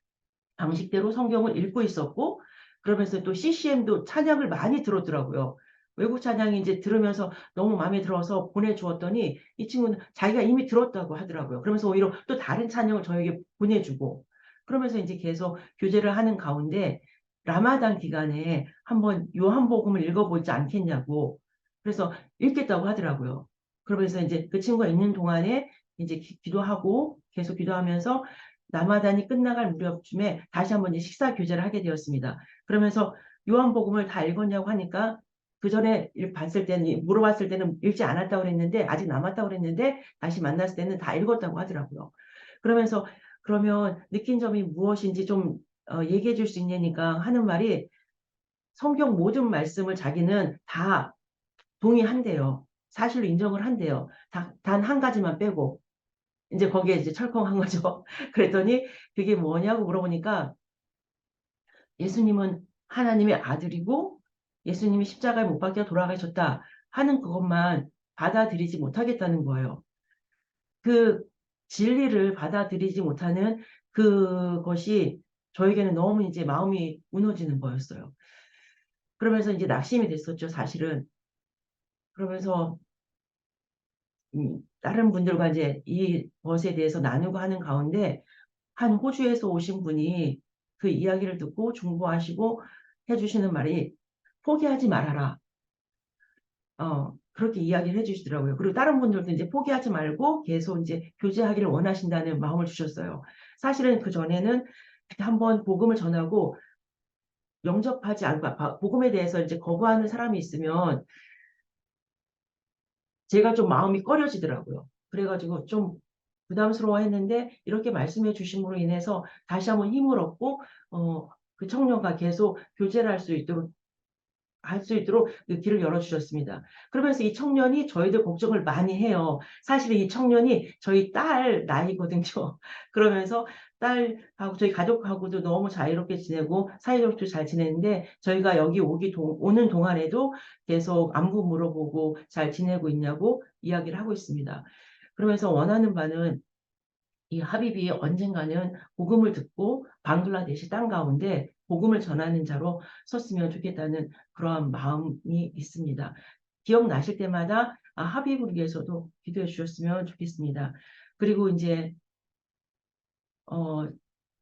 방식대로 성경을 읽고 있었고 그러면서 또 CCM도 찬양을 많이 들었더라고요. 외국 찬양이 이제 들으면서 너무 마음에 들어서 보내주었더니 이 친구는 자기가 이미 들었다고 하더라고요. 그러면서 오히려 또 다른 찬양을 저에게 보내주고 그러면서 이제 계속 교제를 하는 가운데 라마단 기간에 한번 요한복음을 읽어보지 않겠냐고 그래서 읽겠다고 하더라고요. 그러면서 이제 그 친구가 있는 동안에 이제 기도하고 계속 기도하면서 라마단이 끝나갈 무렵쯤에 다시 한번 이제 식사 교제를 하게 되었습니다. 그러면서 요한복음을 다 읽었냐고 하니까 그 전에 물어봤을 때는 읽지 않았다고 그랬는데 아직 남았다고 그랬는데 다시 만났을 때는 다 읽었다고 하더라고요. 그러면서 그러면 느낀 점이 무엇인지 좀 얘기해 줄 수 있냐니까 하는 말이 성경 모든 말씀을 자기는 다 동의한대요. 사실로 인정을 한대요. 단 한 가지만 빼고 이제 거기에 이제 철컹한 거죠. 그랬더니 그게 뭐냐고 물어보니까 예수님은 하나님의 아들이고 예수님이 십자가에 못 박혀 돌아가셨다 하는 그것만 받아들이지 못하겠다는 거예요. 그 진리를 받아들이지 못하는 그것이 저에게는 너무 이제 마음이 무너지는 거였어요. 그러면서 이제 낙심이 됐었죠, 사실은. 그러면서 다른 분들과 이제 이 것에 대해서 나누고 하는 가운데 한 호주에서 오신 분이 그 이야기를 듣고 중보하시고 해주시는 말이 포기하지 말아라. 그렇게 이야기를 해주시더라고요. 그리고 다른 분들도 이제 포기하지 말고 계속 이제 교제하기를 원하신다는 마음을 주셨어요. 사실은 그 전에는 한번 복음을 전하고 영접하지 않고 복음에 대해서 이제 거부하는 사람이 있으면 제가 좀 마음이 꺼려지더라고요. 그래가지고 좀 부담스러워했는데 이렇게 말씀해 주심으로 인해서 다시 한번 힘을 얻고 그 청년과 계속 교제를 할 수 있도록 그 길을 열어주셨습니다. 그러면서 이 청년이 저희들 걱정을 많이 해요. 사실은 이 청년이 저희 딸 나이거든요. 그러면서 딸하고 저희 가족하고도 너무 자유롭게 지내고 사이좋게 잘 지내는데 저희가 여기 오는 동안에도 계속 안부 물어보고 잘 지내고 있냐고 이야기를 하고 있습니다. 그러면서 원하는 바는 이 하비비 언젠가는 복음을 듣고 방글라데시 땅 가운데 복음을 전하는 자로 섰으면 좋겠다는 그러한 마음이 있습니다. 기억나실 때마다 하비브를 위해서도 기도해 주셨으면 좋겠습니다. 그리고 이제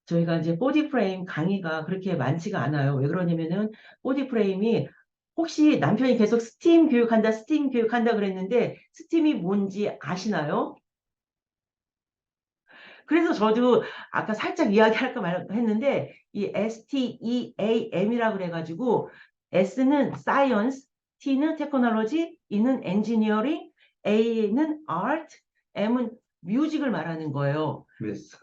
저희가 이제 보디 프레임 강의가 그렇게 많지가 않아요. 왜 그러냐면은 보디 프레임이 혹시 남편이 계속 스팀 교육한다 그랬는데 스팀이 뭔지 아시나요? 그래서 저도 아까 살짝 이야기할까 말까 했는데 이 STEAM이라고 그래가지고 S는 Science, T는 Technology, E는 Engineering, A는 Art, M은 뮤직을 말하는 거예요. 메스.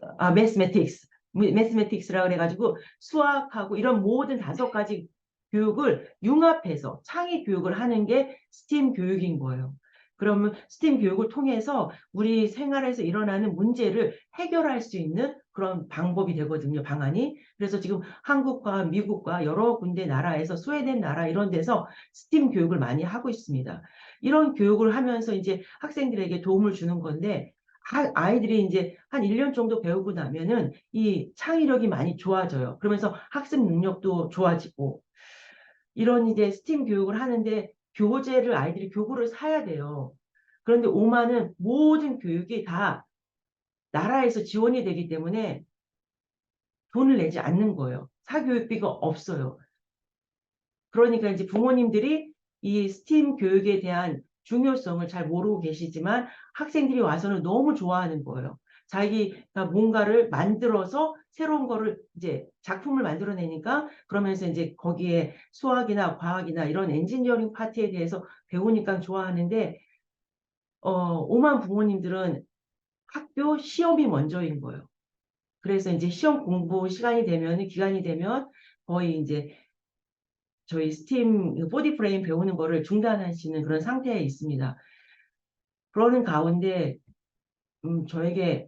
매스매틱스라고 그래가지고 수학하고 이런 모든 5가지 교육을 융합해서 창의 교육을 하는 게 스팀 교육인 거예요. 그러면 스팀 교육을 통해서 우리 생활에서 일어나는 문제를 해결할 수 있는 그런 방법이 되거든요, 방안이. 그래서 지금 한국과 미국과 여러 군데 나라에서 스웨덴 나라 이런 데서 스팀 교육을 많이 하고 있습니다. 이런 교육을 하면서 이제 학생들에게 도움을 주는 건데 아이들이 이제 한 1년 정도 배우고 나면은 이 창의력이 많이 좋아져요. 그러면서 학습 능력도 좋아지고 이런 이제 스팀 교육을 하는데 교재를 아이들이 교구를 사야 돼요. 그런데 오만은 모든 교육이 다 나라에서 지원이 되기 때문에 돈을 내지 않는 거예요. 사교육비가 없어요. 그러니까 이제 부모님들이 이 스팀 교육에 대한 중요성을 잘 모르고 계시지만 학생들이 와서는 너무 좋아하는 거예요. 자기가 뭔가를 만들어서 새로운 거를 이제 작품을 만들어내니까 그러면서 이제 거기에 수학이나 과학이나 이런 엔지니어링 파트에 대해서 배우니까 좋아하는데 오만 부모님들은 학교 시험이 먼저인 거예요. 그래서 이제 시험 공부 시간이 되면 기간이 되면 거의 이제 저희 스팀 보디 프레임 배우는 거를 중단하시는 그런 상태에 있습니다. 그러는 가운데 저에게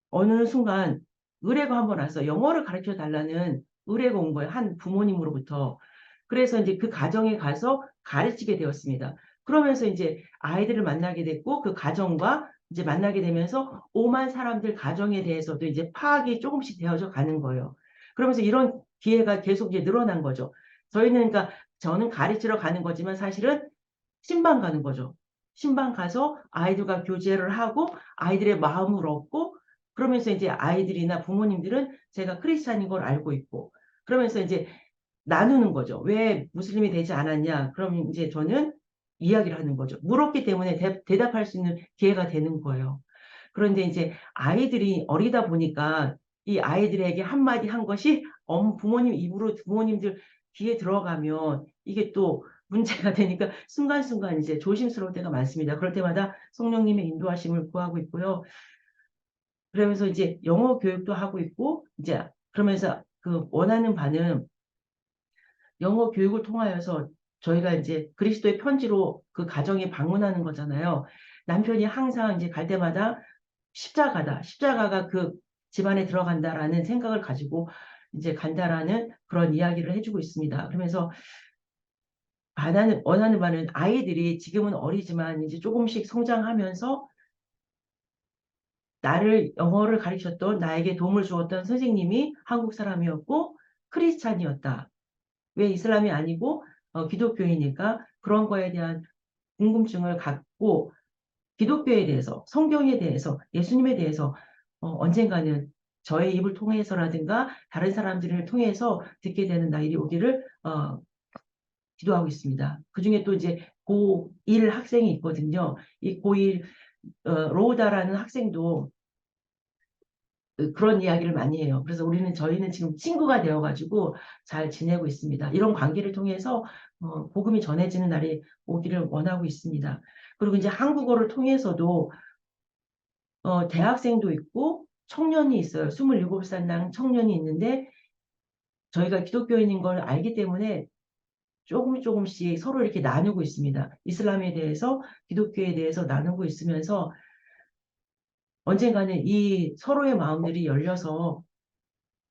어느 순간 의뢰가 한번 와서 영어를 가르쳐 달라는 의뢰가 온 거예요. 한 부모님으로부터. 그래서 이제 그 가정에 가서 가르치게 되었습니다. 그러면서 이제 아이들을 만나게 됐고 그 가정과 이제 만나게 되면서 오만 사람들 가정에 대해서도 이제 파악이 조금씩 되어져 가는 거예요. 그러면서 이런 기회가 계속 이제 늘어난 거죠. 저희는 그러니까 저는 가르치러 가는 거지만 사실은 신방 가는 거죠. 신방 가서 아이들과 교제를 하고 아이들의 마음을 얻고 그러면서 이제 아이들이나 부모님들은 제가 크리스찬인 걸 알고 있고 그러면서 이제 나누는 거죠. 왜 무슬림이 되지 않았냐? 그럼 이제 저는 이야기를 하는 거죠. 물었기 때문에 대답할 수 있는 기회가 되는 거예요. 그런데 이제 아이들이 어리다 보니까 이 아이들에게 한마디 한 것이 부모님 입으로 부모님들 귀에 들어가면 이게 또 문제가 되니까 순간순간 이제 조심스러울 때가 많습니다. 그럴 때마다 성령님의 인도하심을 구하고 있고요. 그러면서 이제 영어 교육도 하고 있고 이제 그러면서 그 원하는 바는 영어 교육을 통하여서 저희가 이제 그리스도의 편지로 그 가정에 방문하는 거잖아요. 남편이 항상 이제 갈 때마다 십자가다. 십자가가 그 집안에 들어간다라는 생각을 가지고 이제 간다라는 그런 이야기를 해주고 있습니다. 그러면서 원하는 바는 아이들이 지금은 어리지만 이제 조금씩 성장하면서 나를 영어를 가르쳤던 나에게 도움을 주었던 선생님이 한국 사람이었고 크리스찬이었다. 왜 이슬람이 아니고 기독교이니까 그런 거에 대한 궁금증을 갖고 기독교에 대해서 성경에 대해서 예수님에 대해서 언젠가는 저의 입을 통해서라든가 다른 사람들을 통해서 듣게 되는 날이 오기를 기도하고 있습니다. 그중에 또 이제 고1 학생이 있거든요. 이 고1 로우다라는 학생도 그런 이야기를 많이 해요. 그래서 저희는 지금 친구가 되어가지고 잘 지내고 있습니다. 이런 관계를 통해서 복음이 전해지는 날이 오기를 원하고 있습니다. 그리고 이제 한국어를 통해서도 대학생도 있고 청년이 있어요. 27살 난 청년이 있는데 저희가 기독교인인 걸 알기 때문에 조금씩 서로 이렇게 나누고 있습니다. 이슬람에 대해서 기독교에 대해서 나누고 있으면서 언젠가는 이 서로의 마음들이 열려서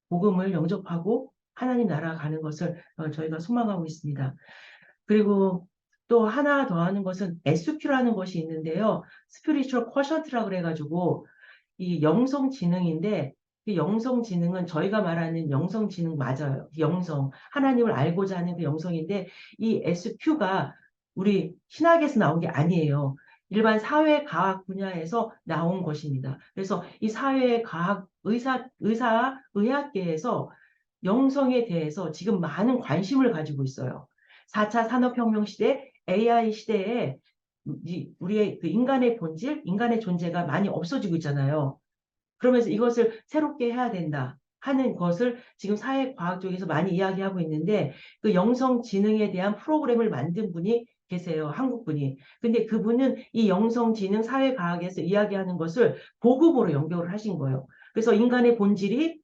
복음을 영접하고 하나님 나라 가는 것을 저희가 소망하고 있습니다. 그리고 또 하나 더 하는 것은 SQ라는 것이 있는데요. Spiritual Quotient라고 그래가지고 이 영성지능인데 그 영성지능은 저희가 말하는 영성지능 맞아요. 영성, 하나님을 알고자 하는 그 영성인데 이 SQ가 우리 신학에서 나온 게 아니에요. 일반 사회과학 분야에서 나온 것입니다. 그래서 이 사회과학 의학계에서 영성에 대해서 지금 많은 관심을 가지고 있어요. 4차 산업혁명 시대, AI 시대에 우리의 그 인간의 본질, 인간의 존재가 많이 없어지고 있잖아요. 그러면서 이것을 새롭게 해야 된다 하는 것을 지금 사회과학 쪽에서 많이 이야기하고 있는데 그 영성지능에 대한 프로그램을 만든 분이 계세요. 한국 분이. 근데 그분은 이 영성지능 사회과학에서 이야기하는 것을 고급으로 연결을 하신 거예요. 그래서 인간의 본질이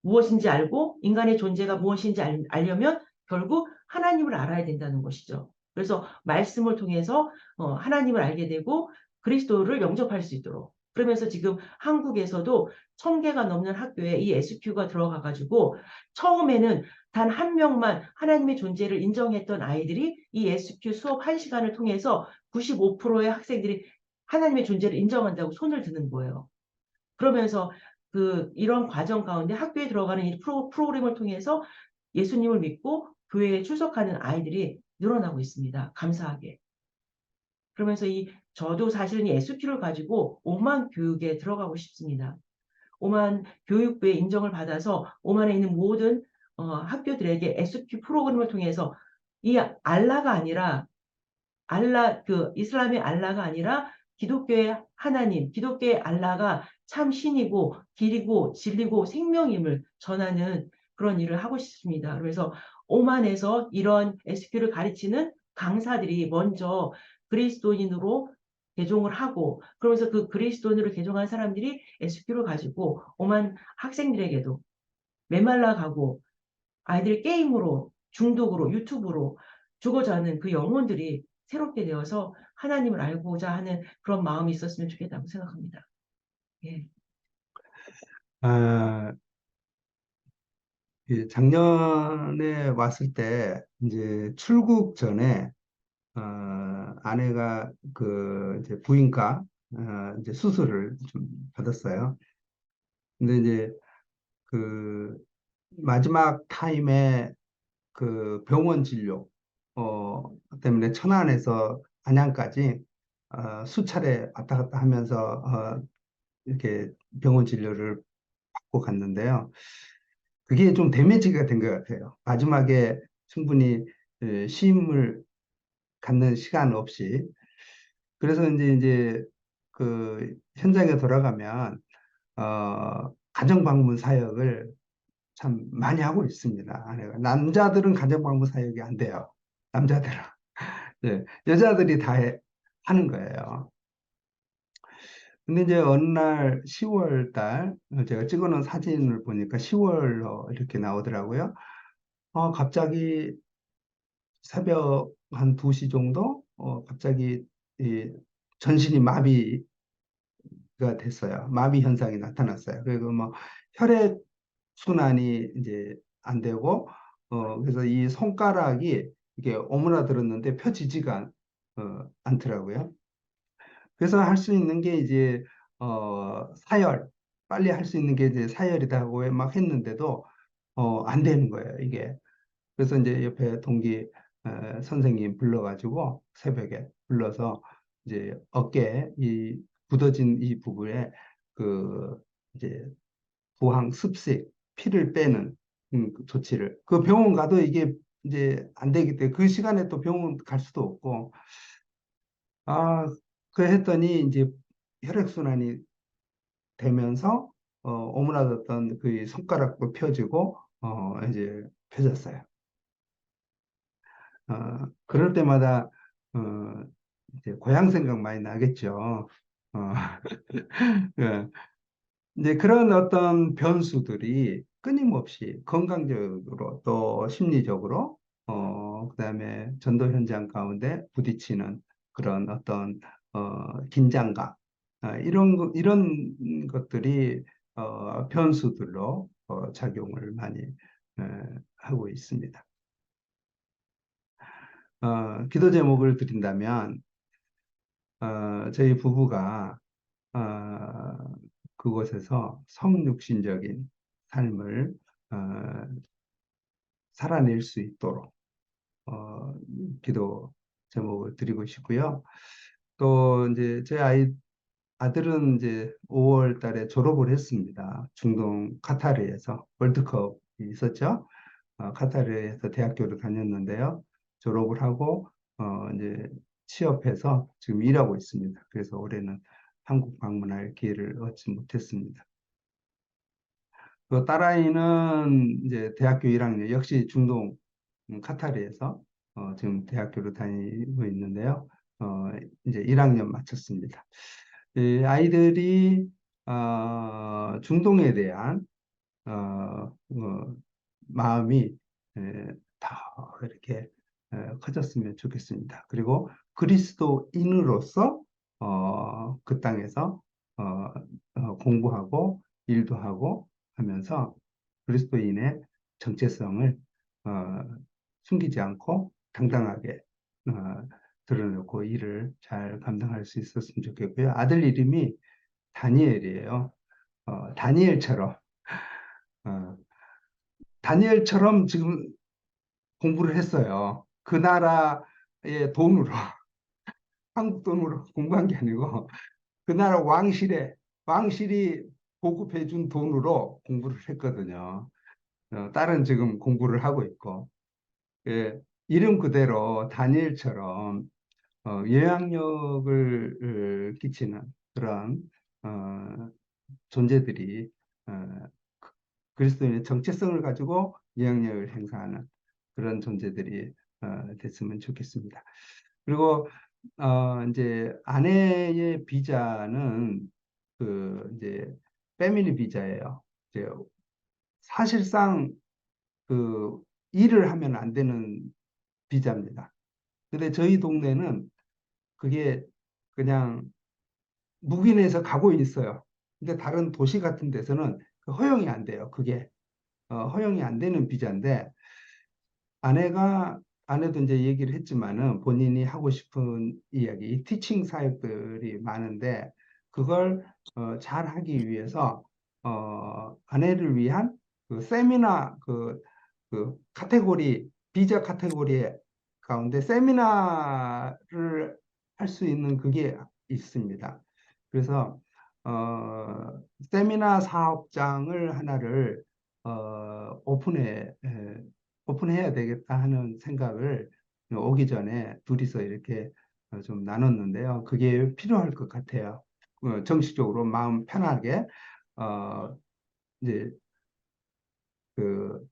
무엇인지 알고 인간의 존재가 무엇인지 알려면 결국 하나님을 알아야 된다는 것이죠. 그래서 말씀을 통해서 하나님을 알게 되고 그리스도를 영접할 수 있도록. 그러면서 지금 한국에서도 1000개가 넘는 학교에 이 SQ가 들어가가지고 처음에는 단 한 명만 하나님의 존재를 인정했던 아이들이 이 SQ 수업 1시간을 통해서 95%의 학생들이 하나님의 존재를 인정한다고 손을 드는 거예요. 그러면서 이런 과정 가운데 학교에 들어가는 이 프로그램을 통해서 예수님을 믿고 교회에 출석하는 아이들이 늘어나고 있습니다. 감사하게. 그러면서 저도 사실은 이 SQ를 가지고 오만 교육에 들어가고 싶습니다. 오만 교육부의 인정을 받아서 오만에 있는 모든 학교들에게 SQ 프로그램을 통해서 이 알라가 아니라 이슬람의 알라가 아니라 기독교의 하나님, 기독교의 알라가 참 신이고 길이고 진리고 생명임을 전하는 그런 일을 하고 싶습니다. 그래서 오만에서 이런 SQ를 가르치는 강사들이 먼저 그리스도인으로 개종을 하고 그러면서 그 그리스도인으로 개종한 사람들이 SQ를 가지고 오만 학생들에게도 메말라 가고 아이들 게임으로 중독으로 유튜브로 죽어져 하는 그 영혼들이 새롭게 되어서 하나님을 알고자 하는 그런 마음이 있었으면 좋겠다고 생각합니다. 예. 아, 작년에 왔을 때 이제 출국 전에 아내가 이제 부인과 이제 수술을 좀 받았어요. 근데 이제 그 마지막 타임에 그 병원 진료 때문에 천안에서 안양까지 수차례 왔다 갔다 하면서 이렇게 병원 진료를 받고 갔는데요. 그게 좀 데미지가 된 것 같아요. 마지막에 충분히 쉼을 갖는 시간 없이. 그래서 이제 그 현장에 돌아가면 가정 방문 사역을 참 많이 하고 있습니다. 아내가. 남자들은 가정 방문 사역이 안 돼요. 남자들은. 네, 여자들이 다 하는 거예요. 근데 이제 어느 날 10월 달 제가 찍어놓은 사진을 보니까 10월로 이렇게 나오더라고요. 갑자기 새벽 한 2시 정도 갑자기 이 전신이 마비가 됐어요. 마비 현상이 나타났어요. 그리고 뭐 혈액 순환이 이제 안 되고 그래서 이 손가락이 이게 오므라들었는데 펴지지가 않더라고요. 그래서 할 수 있는 게 이제 사열 빨리 할 수 있는 게 이제 사열이다 하고 막 했는데도 안 되는 거예요, 이게. 그래서 이제 옆에 동기 선생님 불러가지고 새벽에 불러서 이제 어깨 이 굳어진 이 부분에 그 이제 부항 습식 피를 빼는 그 조치를 그 병원 가도 이게 이제 안 되기 때문에 그 시간에 또 병원 갈 수도 없고 아, 그 했더니 이제 혈액순환이 되면서 오므라졌던 그 손가락도 펴지고 이제 펴졌어요. 그럴 때마다 이제 고향 생각 많이 나겠죠. 어, 예. 이제 그런 어떤 변수들이 끊임없이 건강적으로 또 심리적으로 그다음에 전도 현장 가운데 부딪히는 그런 어떤 긴장감 이런 것들이 변수들로 작용을 많이 에, 하고 있습니다. 기도 제목을 드린다면 저희 부부가 어, 그곳에서 성육신적인 삶을 어, 살아낼 수 있도록 기도 제목을 드리고 싶고요. 또 이제 제 아들은 이제 5월 달에 졸업을 했습니다. 중동 카타르에서 월드컵이 있었죠. 카타르에서 대학교를 다녔는데요. 졸업을 하고 이제 취업해서 지금 일하고 있습니다. 그래서 올해는 한국 방문할 기회를 얻지 못했습니다. 그 딸아이는 이제 대학교 1학년, 역시 중동 카타르에서 지금 대학교를 다니고 있는데요. 이제 1학년 마쳤습니다. 이 아이들이 중동에 대한 어, 마음이 더 이렇게 커졌으면 좋겠습니다. 그리고 그리스도인으로서 그 땅에서 어, 공부하고 일도 하고 하면서 그리스도인의 정체성을 어, 숨기지 않고 당당하게 어, 드러내고 일을 잘 감당할 수 있었으면 좋겠고요. 아들 이름이 다니엘이에요. 다니엘처럼 어, 다니엘처럼 지금 공부를 했어요. 그 나라의 돈으로, 한국 돈으로 공부한 게 아니고, 그 나라 왕실이 보급해 준 돈으로 공부를 했거든요. 딸은 지금 공부를 하고 있고, 예, 이름 그대로 다니엘처럼 영향력을 끼치는 그런 어, 존재들이 그리스도인의 정체성을 가지고 영향력을 행사하는 그런 존재들이 됐으면 좋겠습니다. 그리고 이제 아내의 비자는 그 이제 패밀리 비자예요. 이제 사실상 그 일을 하면 안 되는 비자입니다. 근데 저희 동네는 그게 그냥 묵인해서 가고 있어요. 근데 다른 도시 같은 데서는 허용이 안 돼요. 그게 허용이 안 되는 비자인데 아내도 이제 얘기를 했지만은 본인이 하고 싶은 이야기, 이 티칭 사역들이 많은데 그걸 잘 하기 위해서 아내를 위한 그 세미나 그 카테고리 비자 카테고리 가운데 세미나를 할 수 있는 그게 있습니다. 그래서 세미나 사업장을 하나를 오픈해야 되겠다 하는 생각을 오기 전에 둘이서 이렇게 좀 나눴는데요. 그게 필요할 것 같아요. 정식적으로 마음 편하게 어, 이제 그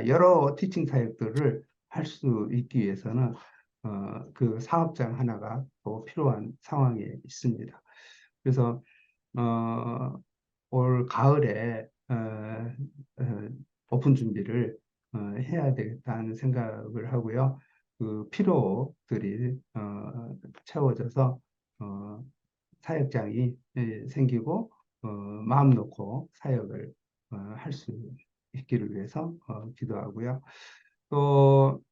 여러 티칭 사역들을 할 수 있기 위해서는 그 사업장 하나가 또 필요한 상황에 있습니다. 그래서 어, 올 가을에 오픈 준비를 해야 되겠다는 생각을 하고요. 그 필요들이 채워져서 어, 사역장이 생기고 마음 놓고 사역을 할 수 있기를 위해서 기도하고요. 또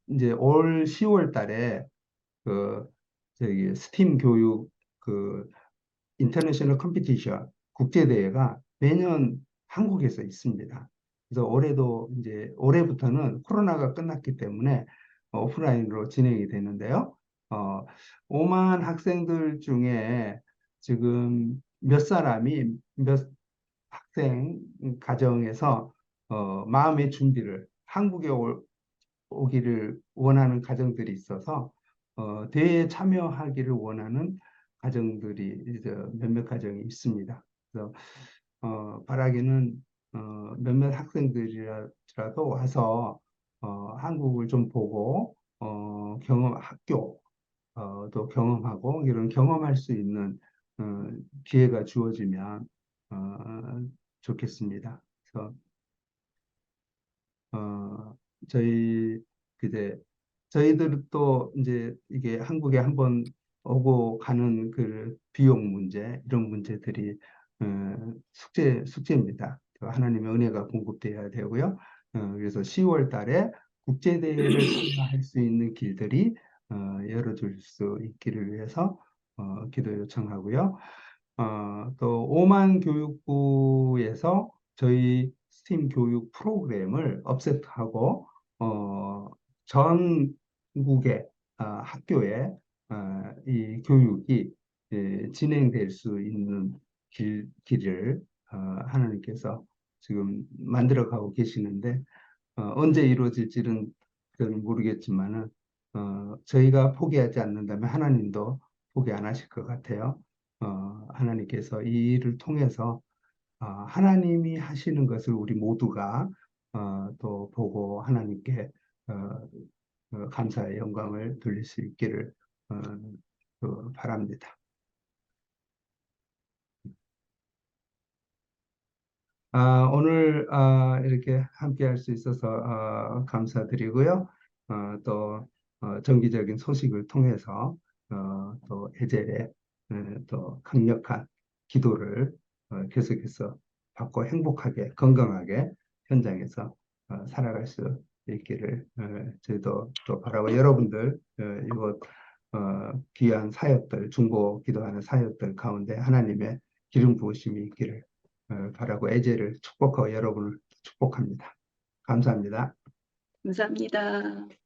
이제 올 10월 달에 그 저기 스팀 교육 그 인터내셔널 컴피티션 국제대회가 매년 한국에서 있습니다. 그래서 올해부터는 코로나가 끝났기 때문에 오프라인으로 진행이 되는데요. 어, 5만 학생들 중에 지금 몇 사람이 몇 학생 가정에서 마음의 준비를 한국에 오기를 원하는 가정들이 있어서 대회에 참여하기를 원하는 가정들이 이제 몇몇 가정이 있습니다. 그래서 바라기는 몇몇 학생들이라도 와서 한국을 좀 보고 학교도 경험하고 이런 경험할 수 있는 어, 기회가 주어지면 좋겠습니다. 그래서 어, 저희 그제 저희들도 이제 이게 한국에 한번 오고 가는 그 비용 문제 이런 문제들이 숙제입니다. 하나님의 은혜가 공급돼야 되고요. 그래서 10월 달에 국제 대회를 참가할 수 있는 길들이 열어줄 수 있기를 위해서 기도 요청하고요. 또 오만 교육부에서 저희 스팀 교육 프로그램을 업셋하고 전국의 학교에 이 교육이 진행될 수 있는 길을 하나님께서 지금 만들어가고 계시는데 언제 이루어질지는 저는 모르겠지만은 저희가 포기하지 않는다면 하나님도 포기 안 하실 것 같아요. 하나님께서 이 일을 통해서 하나님이 하시는 것을 우리 모두가 또 보고 하나님께 어, 감사의 영광을 돌릴 수 있기를 어, 바랍니다. 오늘 이렇게 함께 할 수 있어서 감사드리고요. 또 정기적인 소식을 통해서 또 에젤의 또 강력한 기도를 계속해서 받고 행복하게 건강하게 현장에서 살아갈 수 있기를 저희도 또 바라고 여러분들 이곳 귀한 사역들 중보 기도하는 사역들 가운데 하나님의 기름 부으심이 있기를 바라고 에제를 축복하고 여러분을 축복합니다. 감사합니다. 감사합니다.